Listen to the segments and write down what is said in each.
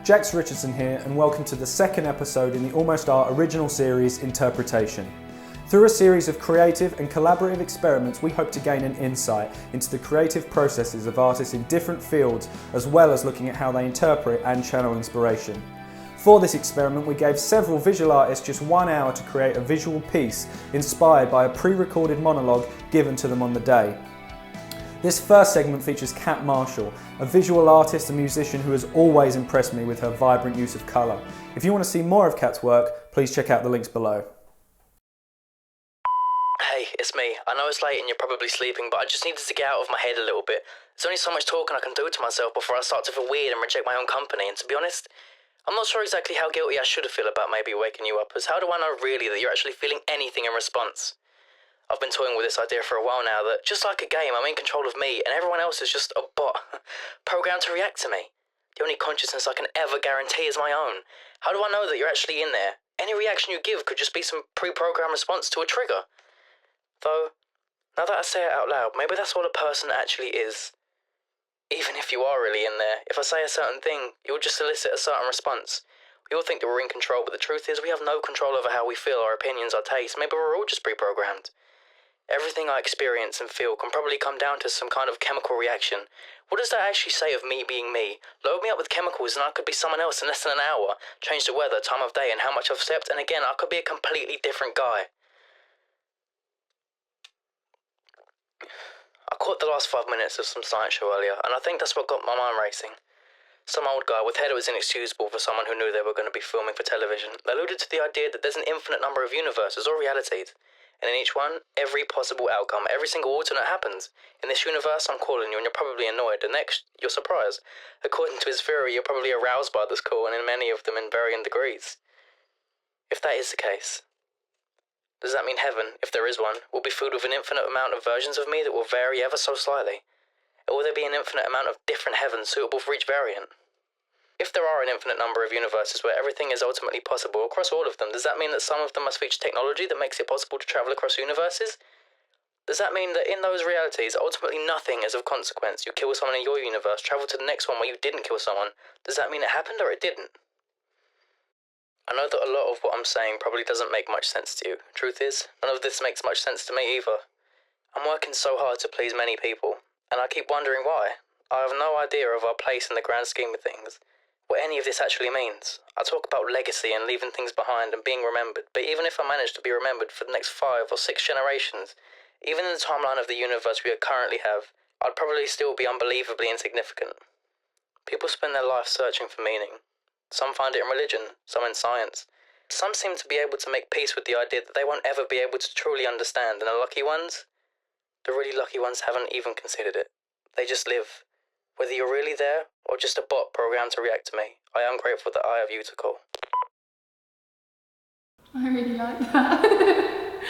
Jax Richardson here, and welcome to the second episode in the Almost Art original series, Interpretation. Through a series of creative and collaborative experiments, we hope to gain an insight into the creative processes of artists in different fields, as well as looking at how they interpret and channel inspiration. For this experiment, we gave several visual artists just 1 hour to create a visual piece inspired by a pre-recorded monologue given to them on the day. This first segment features Kat Marshall, a visual artist and musician who has always impressed me with her vibrant use of colour. If you want to see more of Kat's work, please check out the links below. Hey, it's me. I know it's late and you're probably sleeping, but I just needed to get out of my head a little bit. There's only so much talking I can do to myself before I start to feel weird and reject my own company, and to be honest, I'm not sure exactly how guilty I should feel about maybe waking you up, as how do I know really that you're actually feeling anything in response? I've been toying with this idea for a while now that, just like a game, I'm in control of me and everyone else is just a bot, programmed to react to me. The only consciousness I can ever guarantee is my own. How do I know that you're actually in there? Any reaction you give could just be some pre-programmed response to a trigger. Though, now that I say it out loud, maybe that's all a person actually is. Even if you are really in there, if I say a certain thing, you'll just elicit a certain response. We all think that we're in control, but the truth is we have no control over how we feel, our opinions, our tastes. Maybe we're all just pre-programmed. Everything I experience and feel can probably come down to some kind of chemical reaction. What does that actually say of me being me? Load me up with chemicals and I could be someone else in less than an hour. Change the weather, time of day, and how much I've slept, and again, I could be a completely different guy. I caught the last 5 minutes of some science show earlier, and I think that's what got my mind racing. Some old guy with hair that was inexcusable for someone who knew they were going to be filming for television alluded to the idea that there's an infinite number of universes or realities. And in each one, every possible outcome, every single alternate happens. In this universe, I'm calling you and you're probably annoyed. The next, you're surprised. According to his theory, you're probably aroused by this call, and in many of them in varying degrees. If that is the case, does that mean heaven, if there is one, will be filled with an infinite amount of versions of me that will vary ever so slightly? Or will there be an infinite amount of different heavens suitable for each variant? If there are an infinite number of universes where everything is ultimately possible across all of them, does that mean that some of them must feature technology that makes it possible to travel across universes? Does that mean that in those realities, ultimately nothing is of consequence? You kill someone in your universe, travel to the next one where you didn't kill someone. Does that mean it happened or it didn't? I know that a lot of what I'm saying probably doesn't make much sense to you. Truth is, none of this makes much sense to me either. I'm working so hard to please many people, and I keep wondering why. I have no idea of our place in the grand scheme of things. What any of this actually means. I talk about legacy and leaving things behind and being remembered, but even if I manage to be remembered for the next 5 or 6 generations, even in the timeline of the universe we currently have, I'd probably still be unbelievably insignificant. People spend their life searching for meaning. Some find it in religion, some in science. Some seem to be able to make peace with the idea that they won't ever be able to truly understand, and the really lucky ones haven't even considered it. They just live. Whether you're really there, or just a bot programmed to react to me, I am grateful that I have you to call. I really like that.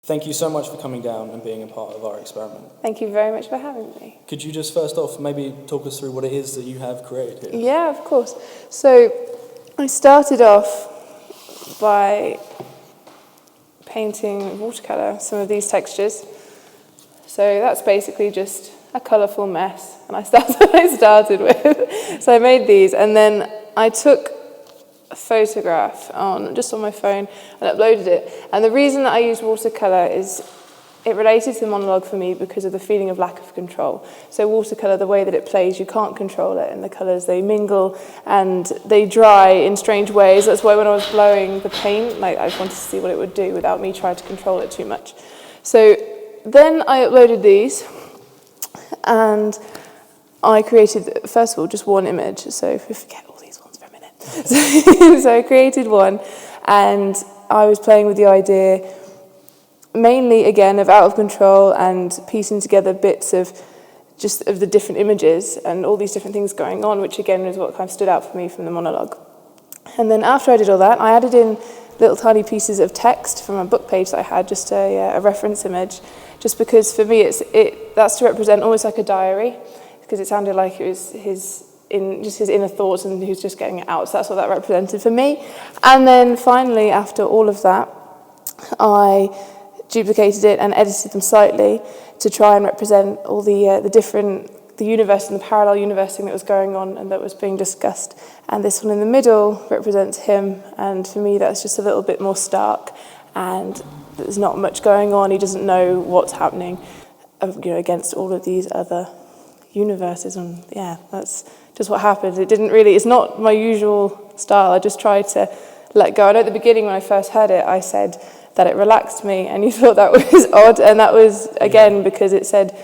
Thank you so much for coming down and being a part of our experiment. Thank you very much for having me. Could you just first off maybe talk us through what it is that you have created here? Yeah, of course. So I started off by painting watercolour, some of these textures. So that's basically just a colourful mess, and I started with. So I made these, and then I took a photograph just on my phone and uploaded it. And the reason that I used watercolour is it related to the monologue for me because of the feeling of lack of control. So watercolour, the way that it plays, you can't control it, and the colours, they mingle and they dry in strange ways. That's why when I was blowing the paint, I wanted to see what it would do without me trying to control it too much. So then I uploaded these, and I created, first of all, just one image. So if we forget all these ones for a minute. So I created one, and I was playing with the idea, mainly, again, of out of control and piecing together bits of the different images and all these different things going on, which, again, is what kind of stood out for me from the monologue. And then after I did all that, I added in little tiny pieces of text from a book page that I had, just a reference image, just because for me that's to represent almost like a diary, because it sounded like it was his inner thoughts and he was just getting it out. So that's what that represented for me. And then finally, after all of that, I duplicated it and edited them slightly to try and represent all the different the universe and the parallel universe thing that was going on and that was being discussed. And this one in the middle represents him, and for me that's just a little bit more stark, and there's not much going on. He doesn't know what's happening, against all of these other universes, and yeah, that's just what happened. It's not my usual style. I just tried to let go. I know at the beginning when I first heard it, I said that it relaxed me, and you thought that was odd, and that was, again, because it said,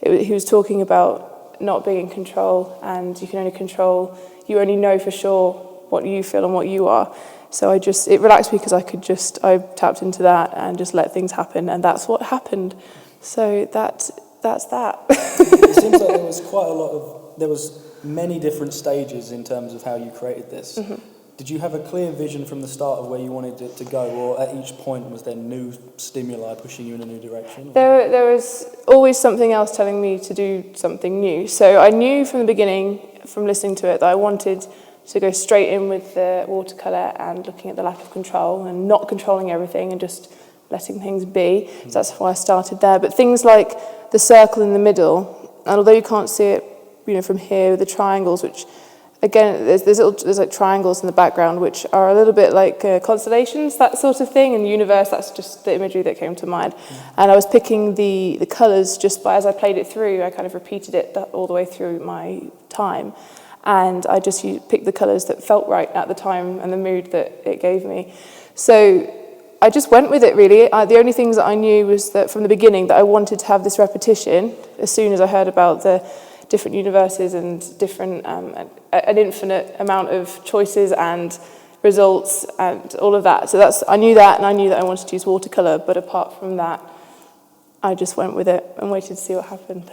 he was talking about not being in control, and you only know for sure what you feel and what you are. So it relaxed me because I tapped into that and just let things happen, and that's what happened. So that's that. It seems like there was many different stages in terms of how you created this. Mm-hmm. Did you have a clear vision from the start of where you wanted it to go, or at each point was there new stimuli pushing you in a new direction? There was always something else telling me to do something new. So I knew from the beginning, from listening to it, that I wanted to go straight in with the watercolour and looking at the lack of control and not controlling everything and just letting things be. Mm-hmm. So that's why I started there. But things like the circle in the middle, and although you can't see it, from here, the triangles, which again, there's like triangles in the background, which are a little bit like constellations, that sort of thing. And universe, that's just the imagery that came to mind. Mm-hmm. And I was picking the colours just as I played it through. I kind of repeated it all the way through my time. And I just picked the colours that felt right at the time and the mood that it gave me. So I just went with it, really. The only things that I knew was that from the beginning that I wanted to have this repetition as soon as I heard about the different universes and different an infinite amount of choices and results and all of that. So I knew that, and I knew that I wanted to use watercolour, but apart from that, I just went with it and waited to see what happened.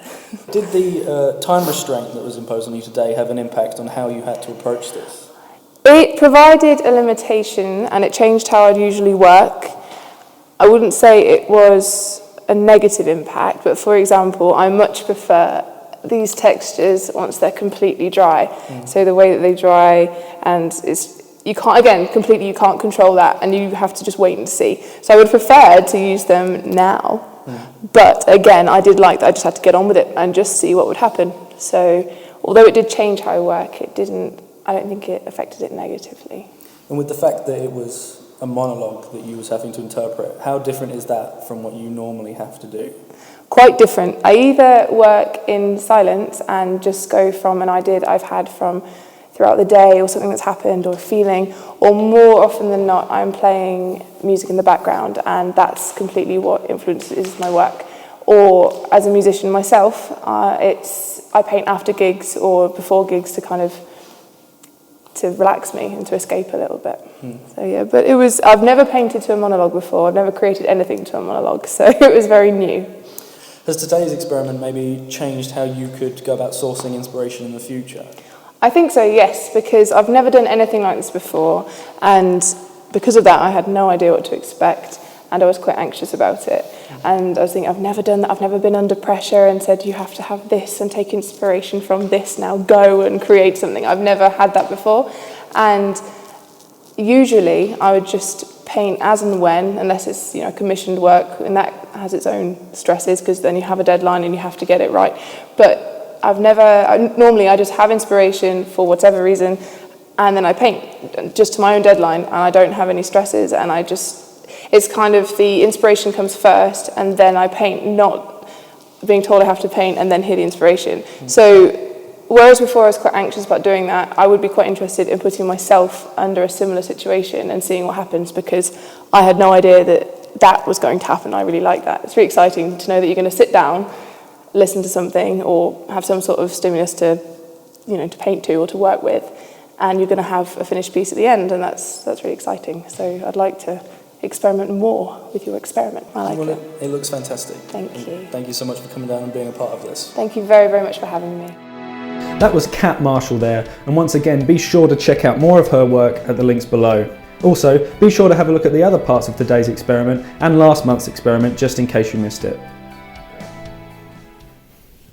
Did the time restraint that was imposed on you today have an impact on how you had to approach this? It provided a limitation, and it changed how I'd usually work. I wouldn't say it was a negative impact, but for example, I much prefer these textures once they're completely dry. So the way that they dry, and you can't control that, and you have to just wait and see. So I would prefer to use them now, but again, I did like that. I just had to get on with it and just see what would happen. So although it did change how I work, I don't think it affected it negatively. And with the fact that it was a monologue that you was having to interpret, how different is that from what you normally have to do? Quite different. I either work in silence and just go from an idea that I've had from throughout the day or something that's happened or a feeling, or more often than not, I'm playing music in the background, and that's completely what influences my work. Or as a musician myself, I paint after gigs or before gigs to relax me and to escape a little bit. So yeah, but I've never painted to a monologue before. I've never created anything to a monologue, so it was very new. Has today's experiment maybe changed how you could go about sourcing inspiration in the future? I think so, yes, because I've never done anything like this before, and because of that I had no idea what to expect, and I was quite anxious about it. And I was thinking, I've never done that, I've never been under pressure and said you have to have this and take inspiration from this, now go and create something. I've never had that before, and usually I would just paint as and when, unless it's commissioned work, and that has its own stresses because then you have a deadline and you have to get it right. But normally I just have inspiration for whatever reason, and then I paint just to my own deadline, and I don't have any stresses, and it's kind of the inspiration comes first, and then I paint, not being told I have to paint and then hear the inspiration. So whereas before I was quite anxious about doing that, I would be quite interested in putting myself under a similar situation and seeing what happens, because I had no idea that was going to happen. I really like that. It's really exciting to know that you're going to sit down, listen to something, or have some sort of stimulus to paint to or to work with, and you're going to have a finished piece at the end, and that's really exciting. So I'd like to experiment more with your experiment. I like it. It looks fantastic. Thank you. Thank you so much for coming down and being a part of this. Thank you very, very much for having me. That was Kat Marshall there, and once again be sure to check out more of her work at the links below. Also, be sure to have a look at the other parts of today's experiment and last month's experiment just in case you missed it.